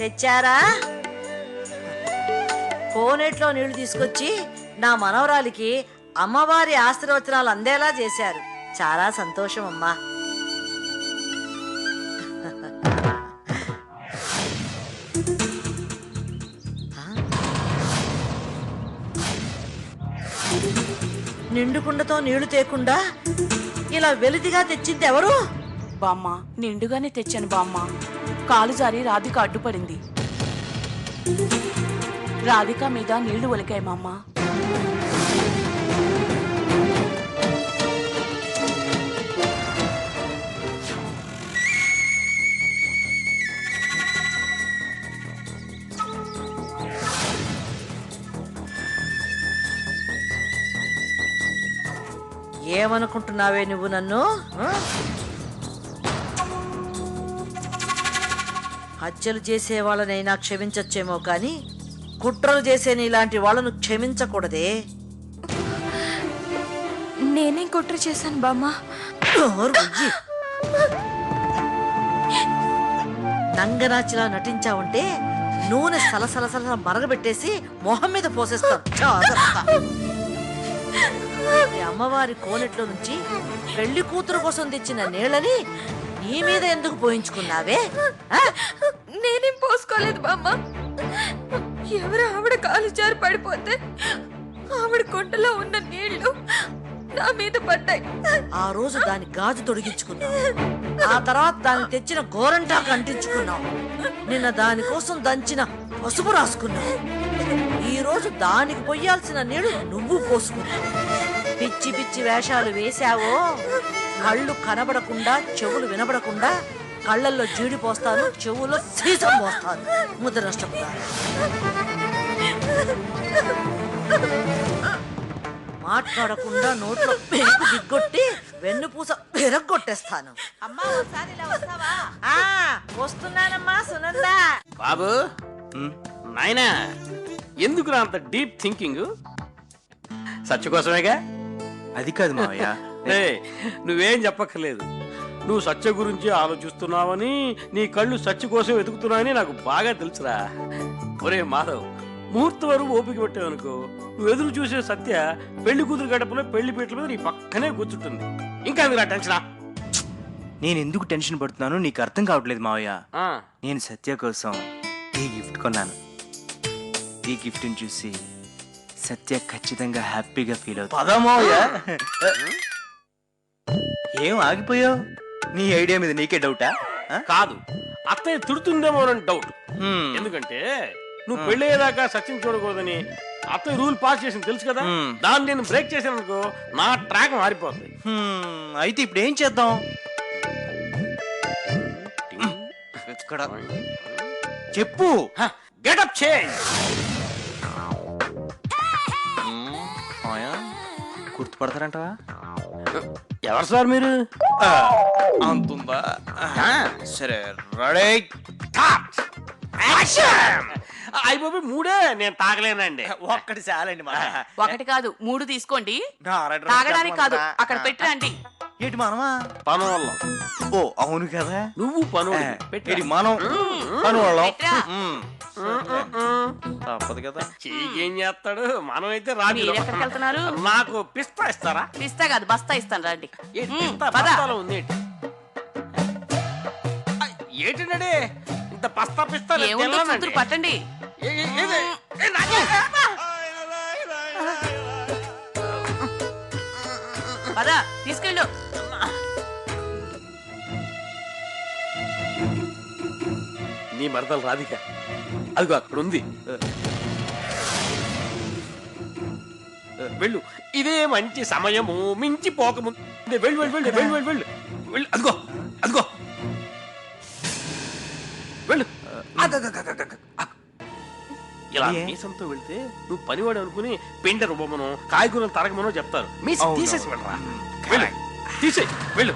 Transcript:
తెచ్చారా? కోనేట్లో నీళ్లు తీసుకొచ్చి నా మనవరాలికి అమ్మవారి ఆశీర్వచనాలు అందేలా చేశారు. చాలా సంతోషం అమ్మా. నిండుకుండతో నీళ్లు తేకుండా ఇలా వెలితిగా తెచ్చింది ఎవరు? బామ్మ, నిండుగానే తెచ్చాను బామ్మ. కాలు జారి రాధిక అడ్డుపడింది. రాధిక మీద నీళ్లు ఒలికాయి మామ్మ. ఏమనుకుంటున్నావే నువ్వు నన్ను? హత్యలు చేసే వాళ్ళనైనా క్షమించచ్చేమో కానీ కుట్రలు చేసే నీలాంటి వాళ్ళను క్షమించకూడదే. నేనేం కుట్ర చేశాను బామ్మ? నంగనాచిలా నటించావంటే నూనె సలసలసల మరగబెట్టేసి మొహం మీద పోసేస్తాం. అమ్మవారి కోనెట్లో నుంచి పెళ్లి కూతురు కోసం తెచ్చిన నీళ్ళని నీ మీద ఎందుకు పోయించుకున్నావే? నేనేం పోసుకోలేదు బామ్మ. ఎవరు ఆవిడ కాలు జారి పడిపోతే ఆవిడ కొండలో ఉన్న నీళ్లు నా మీద పడ్డాయి. ఆ రోజు దాని గాజు తొడిగించుకున్నావు. ఆ తర్వాత దాన్ని తెచ్చిన గోరంటాకు అంటించుకున్నావు. నిన్న దానికోసం దంచిన పసుపు రాసుకున్నావు. ఈ రోజు దానికి పొయ్యాల్సిన నీళ్లు నువ్వు పోసుకున్నావు. పిచ్చి పిచ్చి వేషాలు వేశావో కళ్ళు కనబడకుండా చెవులు వినబడకుండా కళ్ళల్లో జీడి పోస్తాను, చెవులో సీసం పోస్తాను. ముద్ర నష్టపోతాను. మాట్లాడకుండా నోట్లో పెరుగు దిగ్గొట్టి వెన్నుపూస పెరగొట్టేస్తాను. అమ్మా ఒకసారి ఇలా వస్తావా? వస్తున్నానమ్మా సునందా. బాబు నాయనా, ఎందుకు అంత డీప్ థింకింగ్? సత్య కోసమేగా? అది కాదు మావయ్య. నువ్వేం చెప్పక్కర్లేదు. నువ్వు సత్య గురించి ఆలోచిస్తున్నావని, నీ కళ్ళు సత్య కోసం వెతుకుతున్నావని నాకు బాగా తెలుసురా. ఒరే మాధవ్, ముహూర్తం వరకు ఓపిక పెట్టావనుకో, నువ్వు ఎదురు చూసే సత్య పెళ్లి కూతురు గడపలో పెళ్లి పీటల మీద నీ పక్కనే కూర్చుంటుంది. ఇంకా ఎందుకు ఆ టెన్షనా? నేను ఎందుకు టెన్షన్ పడుతున్నానో నీకు అర్థం కావట్లేదు మావయ్య. నేను సత్య కోసం ఈ గిఫ్ట్ కొన్నాను. ఈ గిఫ్ట్ ని చూసి సత్య ఖచ్చితంగా హ్యాపీగా ఫీల్ అవుతుంది. పదా మావయ్య. ఏం ఆగిపోయావు? నీ ఐడియా మీద నీకే డౌటా? కాదు, అత్తయ్య తిడుతుందేమో అని డౌట్. ఎందుకంటే నువ్వు పెళ్ళయ్యేదాకా సత్యం చూడకూడదని అత్తయ్య రూల్ పాస్ చేసింది తెలుసు కదా. దాన్ని నేను బ్రేక్ చేశాను అనుకో, నా ట్రాక్ మారిపోతుంది. అయితే ఇప్పుడు ఏం చేద్దాం? చెప్పు. Getup change. గుర్తుపడతారంటవా? ఎవరు సార్ మీరు? అంతుందా? సరే రెడీ. అయిపోయి మూడే నేను తాగలేనండి. ఒక్కటి చాలండి. ఒకటి కాదు 3 తీసుకోండి. తాగడానికి కాదు, అక్కడ పెట్టండి. ఏంటి మనమా? పను వల్ల. ఓ అవును కదా, నువ్వు పను పెట్టి మనం పను వాళ్ళం. తప్పదు కదా. ఏం చేస్తాడు? మనం అయితే రాజు. ఎక్కడికి వెళ్తున్నారు? నాకు పిస్తా ఇస్తారా? పిస్తా కాదు, బస్తా ఇస్తాను రండి. ఉంది ఏంటంటే ఇంత పస్తా పిస్తా పట్టండి. పదా తీసుకెళ్ళు. నీ మరదలు రాధిక అదిగో అక్కడ ఉంది. వెళ్ళు, ఇదే మంచి సమయము, మించి పోకముందు వెళ్ళు వెళ్ళు వెళ్ళు వెళ్ళు వెళ్ళు వెళ్ళు. అదిగో అదిగో వెళ్ళు. ఇలా మీసంతో వెళ్తే నువ్వు పనివాడు అనుకుని పెంట రుబ్బమనో కాయగూరలు తరగమనో చెప్తారు. మీసం తీసేసి వెళ్ళరా. వెళ్ళు, తీసేయి వెళ్ళు.